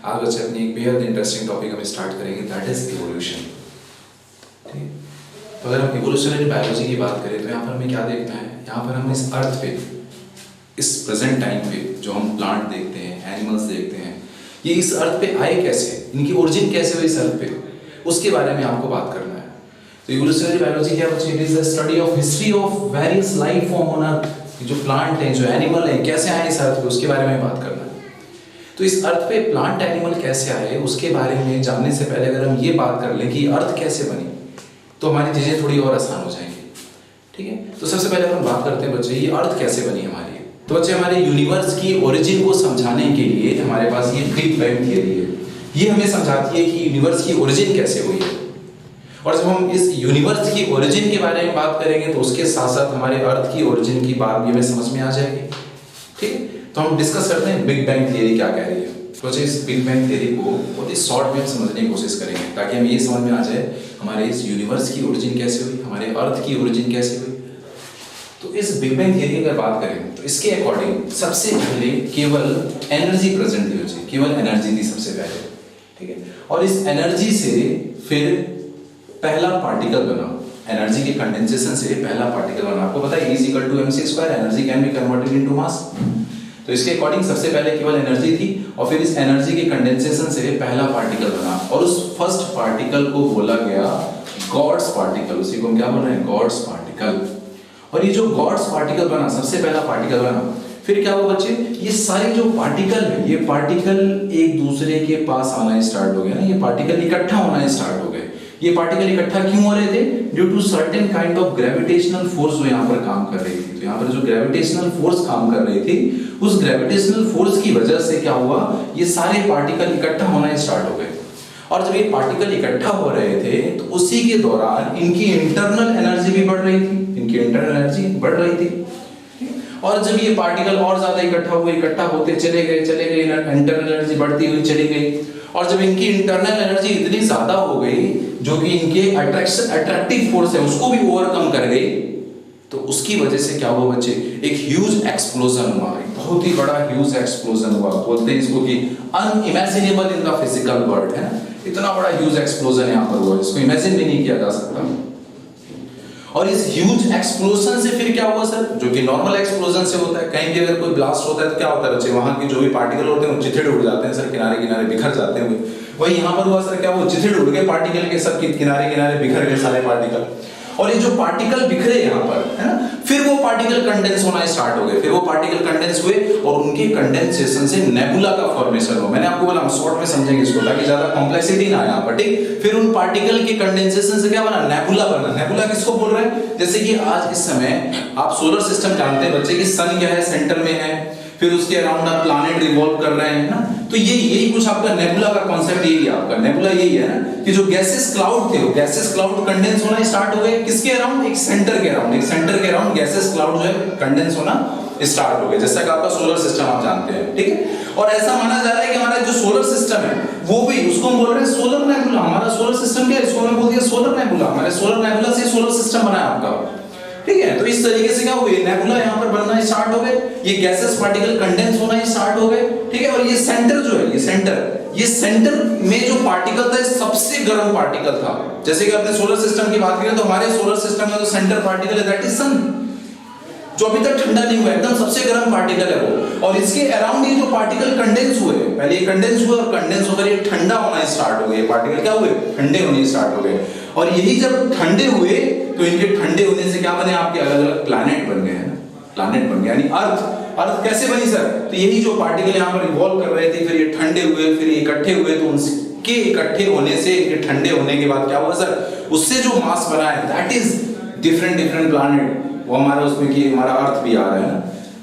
आज बच्चे अपनी एक बेहद इंटरेस्टिंग टॉपिक हम स्टार्ट करेंगे, दैट इज इवोल्यूशन। ठीक, तो अगर हम इवोल्यूशनरी बायोलॉजी की बात करें तो यहाँ पर हमें क्या देखना है, यहाँ पर हम इस अर्थ पे, इस प्रेजेंट टाइम पे जो हम प्लांट देखते हैं, एनिमल्स देखते हैं, ये इस अर्थ पे आए कैसे, इनकी ओरिजिन कैसे हुई इस अर्थ पे, उसके बारे में आपको बात करना है। तो इवोल्यूशनरी बायोलॉजी क्या बच्चे, it is the study of history of various life form on earth. जो प्लांट हैं, जो एनिमल हैं, कैसे आए इस अर्थ पे, उसके बारे में बात करना है। तो इस अर्थ पे प्लांट एनिमल कैसे आए उसके बारे में जानने से पहले अगर हम ये बात कर लें कि अर्थ कैसे बनी, तो हमारी चीजें थोड़ी और आसान हो जाएंगी। ठीक है, तो सबसे पहले हम बात करते हैं बच्चे, ये अर्थ कैसे बनी हमारी। तो बच्चे हमारे यूनिवर्स की ओरिजिन को समझाने के लिए हमारे पास ये बिग बैंग थियरी है। ये हमें समझाती है कि यूनिवर्स की ओरिजिन कैसे हुई है। और जब हम इस यूनिवर्स की ओरिजिन के बारे में बात करेंगे तो उसके साथ साथ हमारे अर्थ की ओरिजिन की बात भी हमें समझ में आ जाएगी। ठीक है, तो हम डिस्कस करते हैं बिग बैंग थियरी क्या कह रही है। तो इस बिग बैंग थियरी को बहुत ही शॉर्ट में समझने की कोशिश करेंगे ताकि हमें ये समझ में आ जाए हमारे इस यूनिवर्स की ओरिजिन कैसे हुई, हमारे अर्थ की ओरिजिन कैसे हुई। तो इस बिग बैंग थियरी की अगर बात करें तो इसके अकॉर्डिंग सबसे पहले केवल एनर्जी प्रेजेंट थी बच्चे, केवल एनर्जी थी सबसे पहले। ठीक है, और इस एनर्जी से फिर पहला पार्टिकल बना, एनर्जी के कंडेंसेशन से पहला पार्टिकल बना। आपको पता है E = mc², energy can be converted into mass. तो इसके अकॉर्डिंग सबसे पहले केवल एनर्जी थी और फिर इस एनर्जी के कंडेंसेशन से पहला पार्टिकल बना और उस फर्स्ट पार्टिकल को बोला गया गॉड्स पार्टिकल। उसी को हम क्या बोल रहे हैं, गॉड्स पार्टिकल। और ये जो गॉड्स पार्टिकल बना, सबसे पहला पार्टिकल बना, फिर क्या हुआ बच्चे, ये सारे जो पार्टिकल है, ये पार्टिकल एक दूसरे के पास आना स्टार्ट हो गया ना, ये पार्टिकल इकट्ठा होना स्टार्ट हो गए। ये पार्टिकल इकट्ठा क्यों हो रहे थे, due to certain kind of gravitational force जो यहाँ पर काम कर रही थी। तो यहाँ पर जो ग्रेविटेशनल फोर्स काम कर रही थी, उस ग्रेविटेशनल फोर्स की वजह से क्या हुआ, ये सारे पार्टिकल इकट्ठा होना स्टार्ट हो गए। और जब ये पार्टिकल इकट्ठा हो रहे थे तो उसी के दौरान इनकी इंटरनल एनर्जी भी बढ़ रही थी, इनकी इंटरनल एनर्जी बढ़ रही थी। और जब ये पार्टिकल और ज्यादा इकट्ठा होते चले गए, इंटरनल एनर्जी बढ़ती हुई चली गई। और जब इनकी इंटरनल एनर्जी इतनी ज्यादा हो गई जो कि इनके अट्रैक्टिव फोर्स है उसको भी ओवरकम कर गई, तो उसकी वजह से क्या हुआ बच्चे, एक ह्यूज एक्सप्लोजन हुआ, एक बहुत ही बड़ा ह्यूज एक्सप्लोजन हुआ। बोलते हैं इसको कि unimaginable in the physical world, है ना, इतना बड़ा ह्यूज एक्सप्लोजन यहाँ पर हुआ, इसको इमेजिन भी नहीं किया जा सकता। और इस ह्यूज एक्सप्लोजन से फिर क्या हुआ सर, जो कि नॉर्मल एक्सप्लोजन से होता है, कहीं भी अगर कोई ब्लास्ट होता है तो क्या होता है बच्चे, वहां के जो भी पार्टिकल होते हैं वो चिथड़े उड़ जाते हैं सर, किनारे किनारे बिखर जाते हैं। वही यहाँ पर हुआ सर, क्या वो चिथड़े उड़ गए पार्टिकल के, सब किनारे किनारे बिखर गए सारे पार्टिकल। और ये जो पार्टिकल बिखरे यहाँ पर, है ना, फिर वो पार्टिकल कंडेंस होना स्टार्ट हो गए, फिर वो पार्टिकल कंडेंस हुए और उनके कंडेंसेशन से नेबुला का फॉर्मेशन हुआ। मैंने आपको बोला हम शॉर्ट में समझेंगे इसको ताकि ज्यादा कॉम्प्लेक्सिटी ना आए यहाँ पर। ठीक, फिर उन पार्टिकल के कंडेंसेशन से क्या बना, नेबुला बना। नेबुला किसको बोल रहे हैं, जैसे कि आज इस समय आप सोलर सिस्टम जानते हैं बच्चे कि सन क्या है, सेंटर में है, फिर उसके अराउंड आप प्लैनेट रिवॉल्व कर रहे हैं ना, तो यही कुछ आपका नेबुला का कांसेप्ट यही है। आपका नेबुला यही है ना कि जो गैसेस क्लाउड थे, वो गैसेस क्लाउड कंडेंस होना स्टार्ट हो गए, किसके अराउंड, एक सेंटर के अराउंड, एक सेंटर के अराउंड गैसेस क्लाउड जो है कंडेंस होना स्टार्ट हो गए, जैसा कि आपका सोलर सिस्टम आप जानते हैं। ठीक है, और ऐसा माना जा रहा है कि हमारा जो सोलर सिस्टम है वो भी, उसको हम बोल रहे हैं सोलर नेबुला। हमारा सोलर सिस्टम क्या है, इसको हमने बोल दिया सोलर नेबुला। हमारे सोलर नेबुला से सोलर सिस्टम बना है आपका। ठीक है, तो इस तरीके से क्या हुए, नेबुला यहाँ पर बनना स्टार्ट हो गए, ये गैसेस पार्टिकल कंडेंस होना स्टार्ट हो गए। ठीक है, और ये सेंटर जो है, ये सेंटर में जो पार्टिकल था सबसे गर्म पार्टिकल था। जैसे कि अपने सोलर सिस्टम की बात करें तो हमारे सोलर सिस्टम का जो सेंटर पार्टिकल है दैट इज सन, जो अभी तक ठंडा नहीं हुआ, एकदम सबसे गर्म पार्टिकल है वो। और इसके अराउंड ये जो पार्टिकल कंडेंस हुए, पहले ये कंडेंस हुए और कंडेंस होकर ये ठंडा होना स्टार्ट हो गए, पार्टिकल क्या हुए, ठंडे होने स्टार्ट हो गए। और यही जब ठंडे हुए तो इनके ठंडे होने से क्या बने, आपके अलग अलग प्लैनेट बन गए हैं, प्लैनेट बन गए, यानी अर्थ कैसे बनी सर, तो यही जो पार्टिकल यहाँ पर रिवॉल्व कर रहे थे, फिर ये ठंडे हुए, फिर ये इकट्ठे हुए, तो उनके इकट्ठे होने से, इनके ठंडे होने के बाद क्या हुआ सर, उससे जो मास बना है दैट इज डिफरेंट प्लैनेट, वो हमारा उसमें कि हमारा अर्थ भी आ रहा है ना।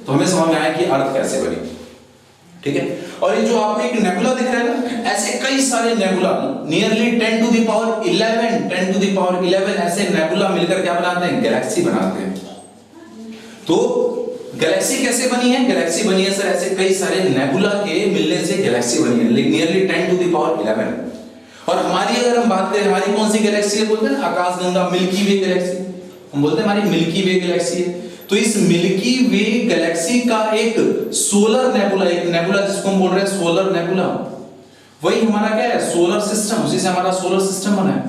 तो हमें समझ में आया कि अर्थ कैसे बनी। ठीक है, और ये जो आपको एक नेबुला दिख रहा है ना, ऐसे कई सारे nebula, nearly 10 to the power 11 ऐसे नेबुला मिलकर क्या बनाते हैं, गैलेक्सी बनाते हैं। तो गैलेक्सी कैसे बनी है, गैलेक्सी बनी है सर ऐसे कई सारे नेबुला के मिलने से गैलेक्सी बनी है, नियरली 10 टू द पावर 11। और हमारी अगर हम बात करें, हमारी कौन सी गैलेक्सी है, बोलते हैं आकाशगंगा, मिल्की वे गैलेक्सी, हम बोलते हैं हमारी मिल्की वे गैलेक्सी है। तो इस मिल्की वे गैलेक्सी का एक सोलर नेबुला, एक नेबुला जिसको हम बोल रहे हैं सोलर नेबुला, वही हमारा क्या है, सोलर सिस्टम, उसी से हमारा सोलर सिस्टम बना है,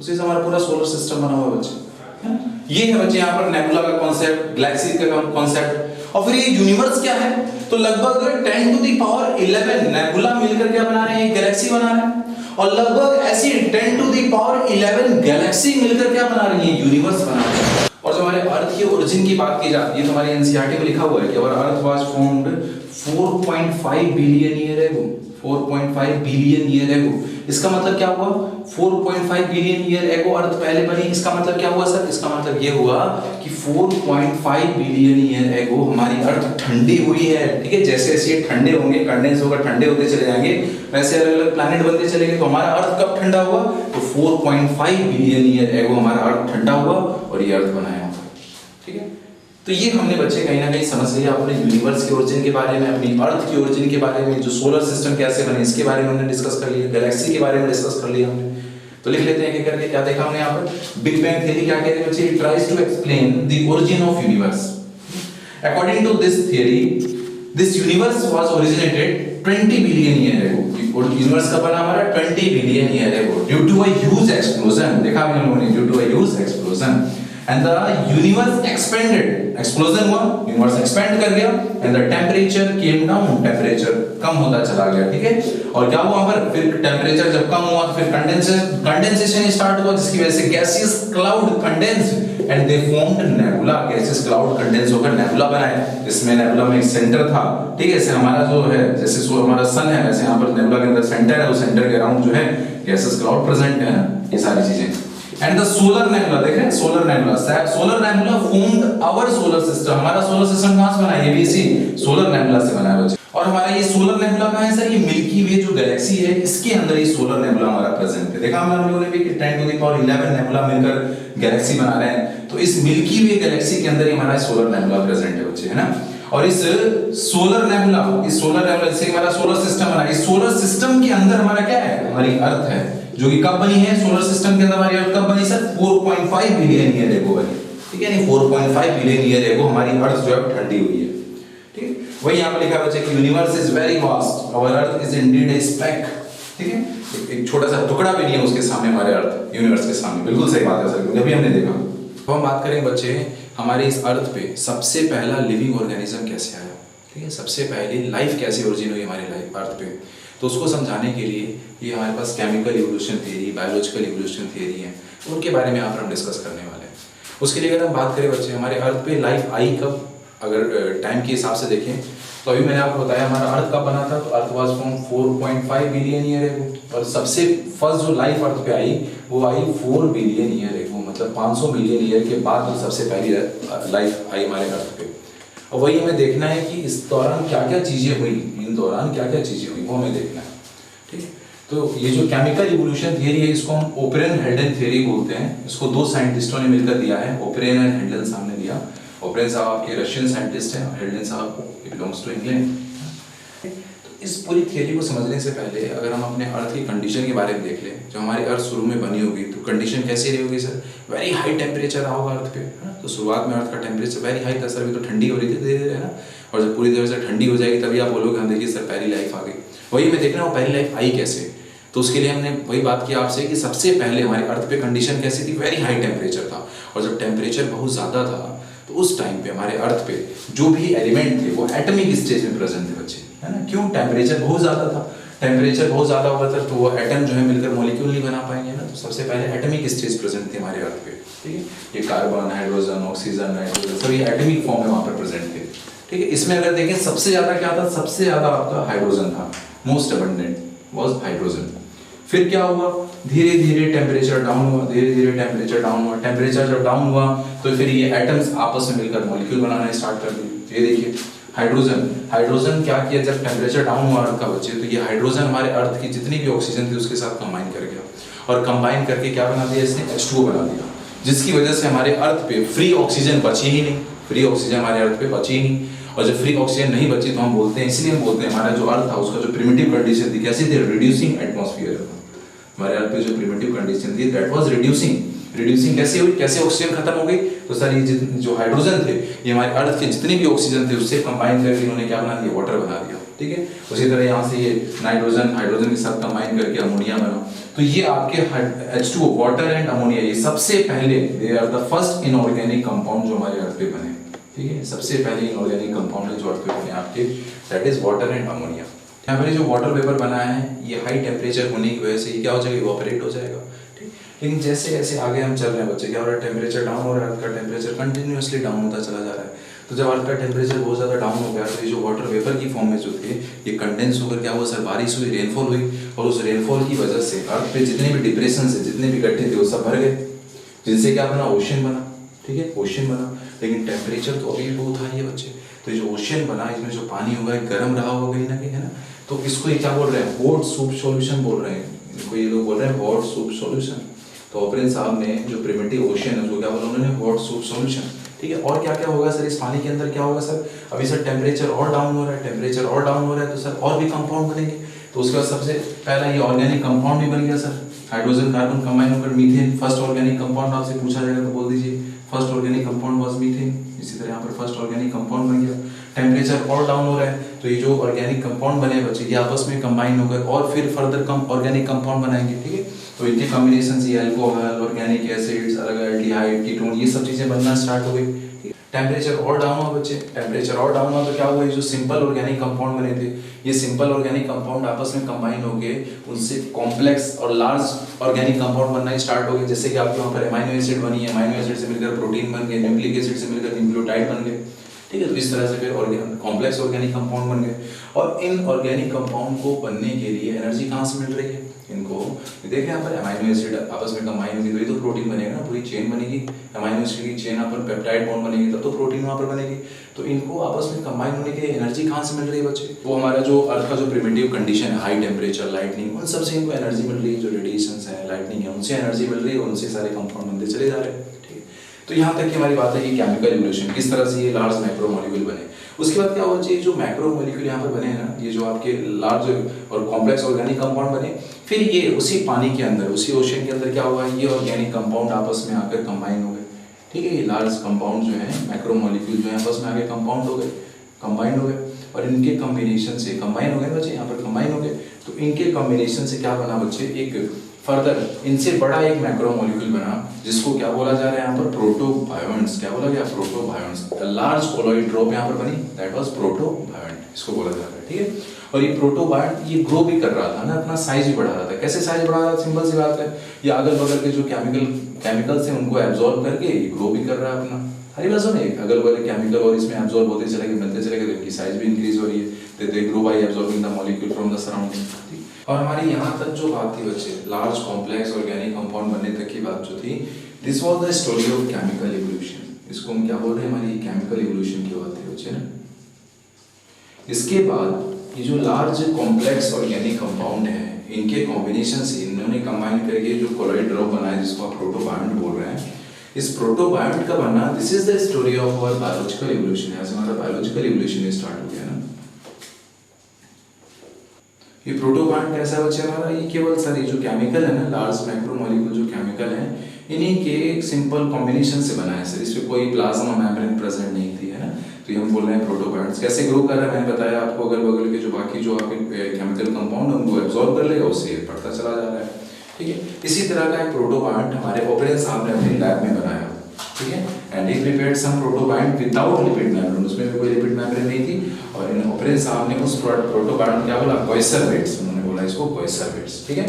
उसी से हमारा पूरा सोलर सिस्टम बना हुआ है बच्चे। ये है बच्चे यहाँ पर नेबुला का कॉन्सेप्ट, गैलेक्सी का कॉन्सेप्ट। और फिर ये यूनिवर्स क्या है, तो लगभग 10 टू द पावर 11 नेबुला मिलकर क्या बना रहे हैं, गैलेक्सी बना रहे हैं। और लगभग ऐसी 10 टू द पावर 11 गैलेक्सी मिलकर क्या बना रही है, यूनिवर्स बना रही है। और जो हमारे अर्थ के ओरिजिन की बात की जाती है तो हमारे एनसीईआरटी में लिखा हुआ है कि और अर्थ वाज फॉर्म्ड 4.5 बिलियन ईयर एगो, 4.5 बिलियन ईयर एगो। इसका मतलब क्या हुआ, 4.5 बिलियन ईयर एगो अर्थ पहले बनी। इसका मतलब क्या हुआ सर, इसका मतलब ये हुआ कि 4.5 बिलियन ईयर एगो हमारी अर्थ ठंडी हुई है। ठीक है, जैसे जैसे ये ठंडे होंगे, कंडेंस होकर ठंडे होते चले जाएंगे, वैसे अलग अलग प्लैनेट बनते चलेंगे। तो हमारा अर्थ कब ठंडा हुआ, तो 4.5 बिलियन ईयर एगो हमारा अर्थ ठंडा हुआ और ये अर्थ बनाया। ठीक है, तो ये हमने बच्चे कहीं ना कहीं समझ लिया अपने यूनिवर्स के ओरिजिन के बारे में, अपनी अर्थ के ओरिजिन के बारे में, जो सोलर सिस्टम कैसे बने इसके बारे में हमने डिस्कस कर लिया, गैलेक्सी के बारे में डिस्कस कर लिया हमने। तो लिख लेते हैं कि करके क्या देखा हमने यहाँ पर, बिग बैंग थ्योरी क्या कहते हैं बच्चे, it tries to explain the origin of universe. According to this theory this universe was originated 20 billion year ago. और यूनिवर्स कब बना हमारा, 20 billion year ago, due to a huge explosion. देखा हमने लोगों ने, due to a huge explosion and the universe expanded, explosion हुआ, universe expand कर गया and the temperature came down, temperature कम होता चला गया। ठीक है, और क्या हुआ पर, फिर टेम्परेचर जब कम हुआ तो फिर कंडेंसेशन स्टार्ट हुआ, जिसकी वजह से gaseous cloud condensed and they formed nebula. Gaseous cloud condense होकर नेबुला बनाए। इसमें नेबुला में एक सेंटर था। ठीक है, जैसे हमारा जो है, जैसे हमारा सन है, वैसे यहाँ पर नेबुला के अंदर सेंटर है, उस सेंटर के अराउंड जो है गैसियस क्लाउड प्रेजेंट है। ये सारी चीजें एंड द सोलर नेबुला, देख रहे हैं solar nebula, solar nebula formed our solar system. हमारा सोलर सिस्टम कहां से बना है, ये भी इसी सोलर नेबुला से बना है बच्चे। और हमारा ये सोलर नेबुला कहां है सर, ये मिल्की वे जो गैलेक्सी है इसके अंदर ये सोलर नेबुला हमारा प्रेजेंट है। देखा हम लोगों ने भी कि 10 टू द पावर 11 नेबुला मिलकर गैलेक्सी बना रहे हैं। तो इस मिल्की वे गैलेक्सी के अंदर ही हमारा सोलर नेबुला प्रेजेंट है बच्चे, है ना। और इस सोलर नेबुला से हमारा सोलर सिस्टम बना। इस सोलर सिस्टम के अंदर हमारा क्या है, हमारी अर्थ है, जो कि कब बनी है, सोलर सिस्टम के अंदर हमारी अर्थ कब बनी सर, 4.5 बिलियन ईयर एगो बनी। ठीक है, नहीं 4.5 बिलियन ईयर एगो हमारी अर्थ जो है ठंडी हुई है। ठीक है, वही यहाँ पर लिखा है बच्चे कि universe is very vast, our earth is indeed a speck. ठीक है, एक छोटा सा टुकड़ा भी नहीं है उसके सामने हमारे अर्थ, यूनिवर्स के सामने। बिल्कुल सही बात है सर, क्योंकि अभी हमने देखा। तो हम बात करें बच्चे हमारे इस अर्थ पे सबसे पहला लिविंग ऑर्गेनिज्म कैसे आया। ठीक है, सबसे पहली लाइफ कैसे ओरिजिन हुई हमारी लाइफ अर्थ पे, तो उसको समझाने के लिए ये हमारे पास chemical evolution theory, biological evolution theory है, उनके बारे में यहाँ पर हम डिस्कस करने वाले हैं। उसके लिए अगर हम बात करें बच्चे हमारे अर्थ पे लाइफ आई कब, अगर टाइम के हिसाब से देखें तो अभी मैंने आपको बताया हमारा अर्थ कब बना था, तो अर्थ was from 4.5 billion year ago. और सबसे फर्स्ट जो लाइफ अर्थ पे आई वो आई 4 बिलियन ईयर एगो, मतलब 500 मिलियन ईयर के बाद जो सबसे पहली लाइफ आई हमारे अर्थ पे। और वही हमें देखना है कि इस दौरान क्या क्या चीज़ें हुई, इन दौरान क्या क्या चीज़ें हुई वो हमें देखना है। ठीक है, तो ये जो केमिकल इवोल्यूशन थियरी है इसको हम ओपरेन हेल्डन थियरी बोलते हैं। इसको दो साइंटिस्टों ने मिलकर दिया है, ओपरेन एंड हेल्डन साहब ने दिया। ओपरेन साहब आपके रशियन साइंटिस्ट हैं, हेल्डन साहब बिलोंग्स टू इंग्लैंड। तो इस पूरी थियरी को समझने से पहले अगर हम अपने अर्थ की कंडीशन के बारे में देख लें, जो हमारी अर्थ शुरू में बनी होगी तो कंडीशन कैसी रही होगी सर, वेरी हाई टेम्परेचर रहा होगा अर्थ पे, है ना। तो शुरुआत में अर्थ का टेम्परेचर वेरी हाई था सर, अभी तो ठंडी हो रही थी धीरे धीरे, है ना। और जब पूरी तरह से ठंडी हो जाएगी तभी आप बोलोगे हाँ देखिए सर पहली लाइफ आ गई। वही मैं देखना वो पहली लाइफ आई कैसे, तो उसके लिए हमने वही बात की आपसे कि सबसे पहले हमारे अर्थ पे कंडीशन कैसी थी, वेरी हाई टेम्परेचर था। और जब टेम्परेचर बहुत ज़्यादा था तो उस टाइम पे हमारे अर्थ पे जो भी एलिमेंट थे वो एटमिक स्टेज में प्रेजेंट थे बच्चे, है ना। क्यों, टेम्परेचर बहुत ज़्यादा था। टेम्परेचर बहुत ज़्यादा होगा था तो वो एटम जो है मिलकर मॉलिक्यूल नहीं बना पाएंगे ना। तो सबसे पहले एटमिक स्टेज प्रेजेंट थे हमारे अर्थ पे। ठीक है, ये कार्बन, हाइड्रोजन, ऑक्सीजन, नाइट्रोजन सभी एटमिक फॉर्म में वहाँ पर प्रेजेंट थे। ठीक है, इसमें अगर देखें सबसे ज़्यादा क्या था, सबसे ज़्यादा आपका हाइड्रोजन था, मोस्ट अबंडेंट वाज हाइड्रोजन। फिर क्या हुआ, धीरे धीरे टेम्परेचर डाउन हुआ, धीरे धीरे टेम्परेचर डाउन हुआ। टेम्परेचर जब डाउन हुआ तो फिर ये एटम्स आपस में मिलकर मॉलिक्यूल बनाना स्टार्ट कर दिए। ये देखिए हाइड्रोजन क्या किया, जब टेम्परेचर डाउन हुआ अर्थ का बच्चे, तो ये हाइड्रोजन हमारे अर्थ की जितनी भी ऑक्सीजन थी उसके साथ कंबाइन कर गया। और कंबाइन करके क्या बना दिया इसने, H2O बना दिया, जिसकी वजह से हमारे अर्थ पे फ्री ऑक्सीजन बची ही नहीं। फ्री ऑक्सीजन हमारे अर्थ पे बची ही नहीं। और जब फ्री ऑक्सीजन नहीं बची तो हम बोलते हैं, इसलिए हम बोलते हैं हमारा जो अर्थ था उसका जो प्रिमिटिव कंडीशन थी कैसी थी, रिड्यूसिंग एटमॉस्फेयर। हमारे अर्थ पे जो प्रिमिटिव कंडीशन थी दैट वाज रिड्यूसिंग कैसे हुई, कैसे ऑक्सीजन खत्म हो गई, तो सर ये जो हाइड्रोजन थे ये हमारे अर्थ के जितने भी ऑक्सीजन थे उससे कंबाइन करके इन्होंने क्या बना दिया, वाटर बना दिया। ठीक है। उसी तरह यहाँ से ये नाइट्रोजन हाइड्रोजन के साथ कंबाइन करके अमोनिया बना। तो ये आपके H2O वाटर एंड अमोनिया, ये सबसे पहले they are the first inorganic compound जो हमारे अर्थ पे बने, ठीक है। सबसे पहले इनऑर्गेनिक कंपाउंड है जो अर्थ पे बने आपके, that is water and ammonia. यहाँ पर जो वाटर वेपर बना है ये हाई टेम्परेचर होने की वजह से ये क्या हो जाएगा, इवोपरेट हो जाएगा, ठीक। लेकिन जैसे जैसे आगे हम चल रहे हैं बच्चे, क्या हो रहा है, टेम्परेचर डाउन हो रहा है, अर्थ का टेम्परेचर कंटिन्यूअसली डाउन होता चला जा रहा है। तो जब अर्थ का टेम्परेचर बहुत ज़्यादा डाउन हो गया तो ये जो वाटर वेपर की फॉर्म में जो थे ये कंडेंस होकर क्या हुआ सर, बारिश हुई, रेनफॉल हुई, और उस रेनफॉल की वजह से अर्थ पे जितने भी डिप्रेशन है, जितने भी गड्ढे थे वो सब भर गए, जिनसे क्या बना, ओशन बना, ठीक है, ओशन बना। लेकिन टेम्परेचर तो अभी भी बहुत हाई है बच्चे। तो जो ओशन बना इसमें जो पानी होगा गर्म रहा होगा कहीं ना कहीं, है ना। तो इसको ये क्या बोल रहे हैं, हॉट सूप सॉल्यूशन बोल रहे हैं, इनको ये लोग बोल रहे हैं हॉट सूप सॉल्यूशन। तो ऑपरेन साहब ने जो प्रिमिटिव ओशन है उसको क्या बोला उन्होंने, हॉट सूप सॉल्यूशन, ठीक है। और क्या क्या होगा सर इस पानी के अंदर, क्या होगा सर, अभी सर टेम्परेचर और डाउन हो रहा है, टेम्परेचर और डाउन हो रहा है, तो सर और भी कंपाउंड बनेंगे। तो उसके बाद सबसे पहला ये ऑर्गेनिक कंपाउंड भी बन गया सर, हाइड्रोजन कार्बन कंबाइन होकर मीथेन, फर्स्ट ऑर्गेनिक कंपाउंड आपसे पूछा जाएगा तो बोल दीजिए first organic compound was methane. इसी तरह यहाँ पर फर्स्ट ऑर्गेनिक कंपाउंड बन गया। टेम्परेचर और डाउन हो रहा है तो ये जो ऑर्गेनिक कंपाउंड बने बच्चे ये आपस में कंबाइन होकर और फिर फर्दर कम ऑर्गेनिक कंपाउंड बनाएंगे, ठीक है। तो इनके कॉम्बिनेशन से अल्कोहल, ऑर्गेनिक एसिड्स, अलग एल्डिहाइड, कीटोन, ये सब चीजें बनना स्टार्ट हो गई। टेम्परेचर और डाउन हुआ बच्चे, टेम्परेचर और डाउन हुआ तो क्या हुआ, ये जो सिंपल ऑर्गेनिक कंपाउंड बने थे ये सिंपल ऑर्गेनिक कंपाउंड आपस में कंबाइन होके उनसे कॉम्प्लेक्स और लार्ज ऑर्गेनिक कंपाउंड बनना स्टार्ट हो गए। जैसे कि आपके वहाँ पर अमाइनो एसिड बनी है, अमाइनो एसिड से मिलकर प्रोटीन बन गए, न्यूक्लिक एसिड से मिलकर न्यूक्लियोटाइड बन गए, ठीक है। तो इस तरह से फिर कॉम्प्लेक्स ऑर्गेनिक कंपाउंड बन गए। और इन ऑर्गेनिक कंपाउंड को बनने के लिए एनर्जी कहाँ से मिल रही है इनको, देखें यहाँ पर अमाइनो एसिड आपस में कंबाइन होगी तो ये तो प्रोटीन बनेगा ना, पूरी चेन बनेगी, अमाइनो एसिड की चेन यहाँ पर पेप्टाइड बॉन्ड बनेगी तब तो प्रोटीन वहाँ पर बनेगी। तो इनको आपस में कंबाइन होने के लिए एनर्जी कहाँ से मिल रही है बच्चे, वो हमारा जो अर्थ का जो प्रिमिटिव कंडीशन है, हाई टेम्परेचर, लाइटनिंग, उन सबसे इनको एनर्जी मिल रही है। जो रेडिएशन है, लाइटनिंग है, उनसे एनर्जी मिल रही है, उनसे सारे कंपाउंड बनते चले जा रहे हैं, ठीक है। तो यहाँ तक की हमारी बात है कि केमिकल इवोल्यूशन किस तरह से ये लार्ज मैक्रोमोलिक्यूल बने। उसके बाद क्या होना चाहिए, जो मैक्रोमोलिक्यूल यहाँ पर बने हैं ना, ये जो आपके लार्ज और कॉम्प्लेक्स ऑर्गेनिक कंपाउंड बने, फिर ये उसी पानी के अंदर, उसी ओशन के अंदर क्या हुआ, ये ऑर्गेनिक कंपाउंड आपस में आकर कंबाइन हो गए, ठीक है। ये लार्ज कंपाउंड जो है, मैक्रोमोलिक्यूल जो है आपस में आके कंपाउंड हो गए, कंबाइंड हो गए, और इनके कॉम्बिनेशन से कंबाइन हो गए बच्चे, यहाँ पर कंबाइन हो गए। तो इनके कॉम्बिनेशन से क्या बना बच्चे, एक फर्दर इनसे बड़ा एक मैक्रोमोलिक्यूल बना जिसको क्या बोला जा रहा है यहाँ पर, प्रोटोबायोन्ट्स। क्या बोला गया, प्रोटोबायोन्ट्स। लार्ज कोलॉइड ड्रॉप यहाँ पर बनी, दैट वाज प्रोटोबायोन्ट, इसको बोला जा रहा है, ठीक है। और ये प्रोटोबायोन्ट ये ग्रो भी कर रहा था ना, अपना साइज भी बढ़ा रहा था। कैसे साइज बढ़ा रहा था, सिंपल सी बात है, ये अगल बगल के जो केमिकल्स हैं उनको एब्जॉर्ब करके ये ग्रो भी कर रहा है अपना। हरी बात सुनिए, अगल बगल केमिकल और इसमें एब्जॉर्ब होते चले गए, मिलते चले गए, तो इनकी साइज भी इंक्रीज हो रही है। They grow by absorbing the molecule from the surrounding. और हमारी यहाँ तक जो बात थी बच्चे, लार्ज कॉम्प्लेक्स ऑर्गेनिक कंपाउंड बनने तक की बात जो थी, this was the story of chemical evolution. इसको हम क्या बोल रहे हैं, हमारी केमिकल इवोल्यूशन की बात थी बच्चे ना। इसके बाद ये जो लार्ज कॉम्प्लेक्स ऑर्गेनिक कंपाउंड है, इनके कॉम्बिनेशन से इन्होंने कंबाइन करके जो कोलॉइड ड्रॉप बनाया जिसको आप प्रोटोबायोन्ट बोल रहे हैं, इस प्रोटोबायोन्ट का बनना, this is the story of our biological evolution. यहाँ से हमारा बायोलॉजिकल इवोल्यूशन स्टार्ट हो गया ना। ये प्रोटोबायोन्ट कैसा है बच्चे हमारा, ये केवल सर ये जो केमिकल है ना, लार्ज मैक्रोमोलिक्यूल जो केमिकल है, इन्हीं के एक सिंपल कॉम्बिनेशन से बना है सर। इसमें कोई प्लाज्मा मेम्ब्रेन प्रेजेंट नहीं थी, है ना। तो ये हम बोल रहे हैं प्रोटोबायोन्ट्स। कैसे ग्रो कर रहा है, मैंने बताया आपको, अगल बगल के जो बाकी जो आपके केमिकल कंपाउंड उनको एब्जॉर्ब कर लेगा, उससे बढ़ता चला जा रहा है, ठीक है। इसी तरह का एक प्रोटोबायोन्ट हमारे ऑपरेन साहब ने अपनी लैब में बनाया, ठीक है। And he prepared some protobiont without lipid membrane, उसमें भी कोई लिपिड मेम्ब्रेन नहीं थी। और इन ऑपरेन साहब ने उस प्रोटोबायोन्ट क्या बोला, कोइसरवेट्स, उन्होंने बोला इसको कोइसरवेट्स, ठीक है।